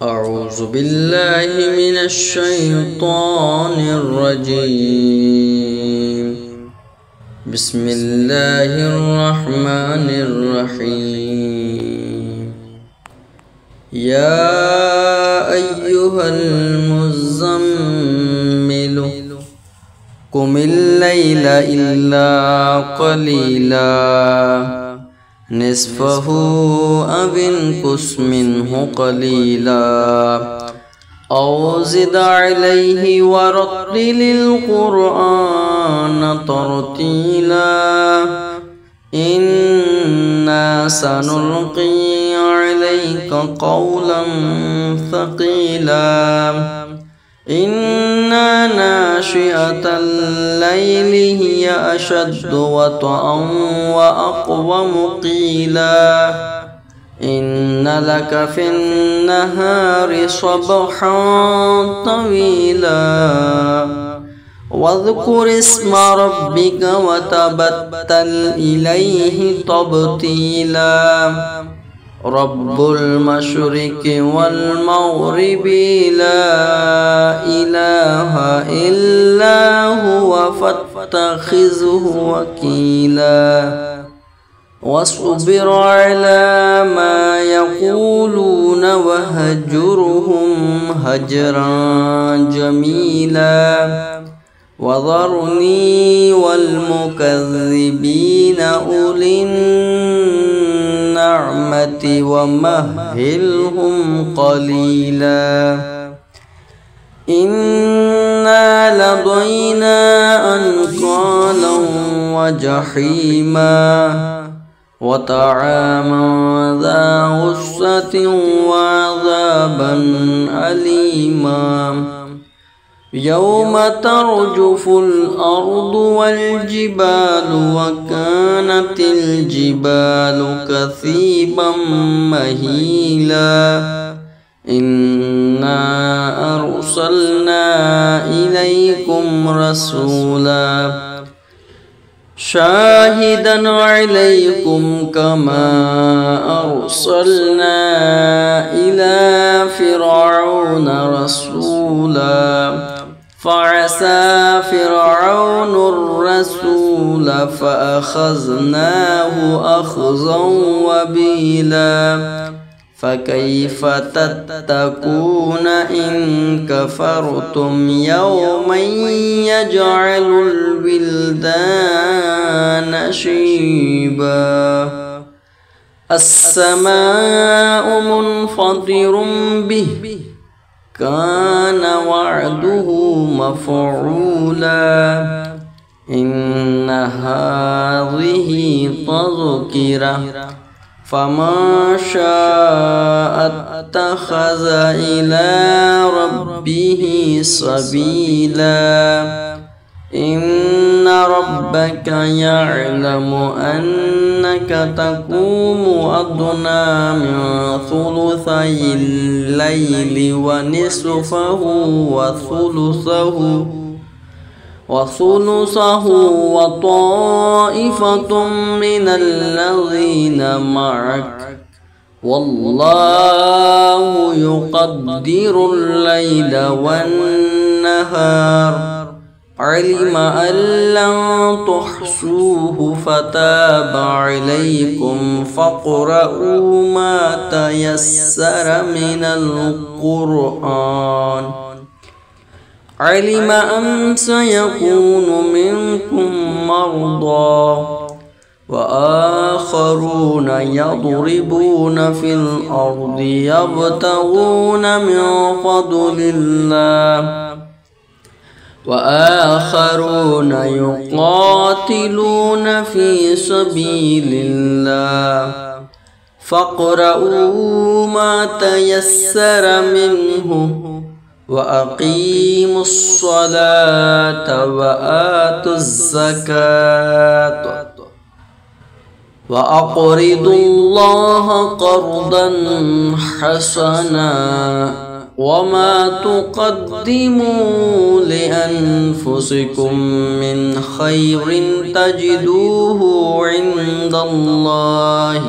أعوذ بالله من الشيطان الرجيم. بسم الله الرحمن الرحيم. يا أيها المزمل قم الليل إلا قليلا نصفه أو انقص منه قليلا أو زد عليه ورتل القرآن ترتيلا إنا سنلقي عليك قولا ثقيلا إن ناشئة الليل هي أشد وطئا وأقوم قيلا إن لك في النهار صبحا طويلا واذكر اسم ربك وتبتل إليه تبتيلا رب المشرق والمغرب لا إله إلا هو فاتخذه وكيلا واصبر على ما يقولون وهجرهم هجرا جميلا وذرني والمكذبين أولي النعمة ومهلهم قليلا إنا لدينا أنكالا وجحيما وطعاما ذا غصة وعذابا أليما يوم ترجف الأرض والجبال وكانت الجبال كثيبا مهيلا إنا أرسلنا إليكم رسولا شاهدا عليكم كما أرسلنا إلى فرعون رسولا فعسى فرعون الرسول فأخذناه أخذا وبيلا فكيف تتقون إن كفرتم يوما يجعل الولدان شيبا السماء منفطر به كان وعده مفعولا إن هذه تذكرة فمن شاء اتخذ إلى ربه سبيلا إن ربك يعلم أنك تقوم أدنى من ثلثي الليل ونصفه وثلثه وطائفة من الذين معك والله يقدر الليل والنهار علم أن لن تحصوه فتاب عليكم فاقرؤوا ما تيسر من القرآن علم أن سيكون منكم مرضى وآخرون يضربون في الأرض يبتغون من فضل الله وآخرون يقاتلون في سبيل الله فاقرؤوا ما تيسر منه وأقيموا الصلاة وآتوا الزكاة وأقرضوا الله قرضا حسنا وما تقدموا لأنفسكم من خير تجدوه عند الله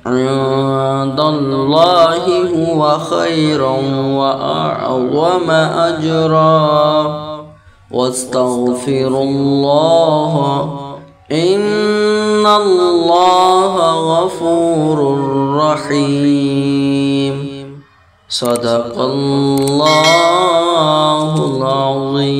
عند الله هو خيرا وأعظم أجرا واستغفر الله إن الله غفور رحيم. صدق الله العظيم.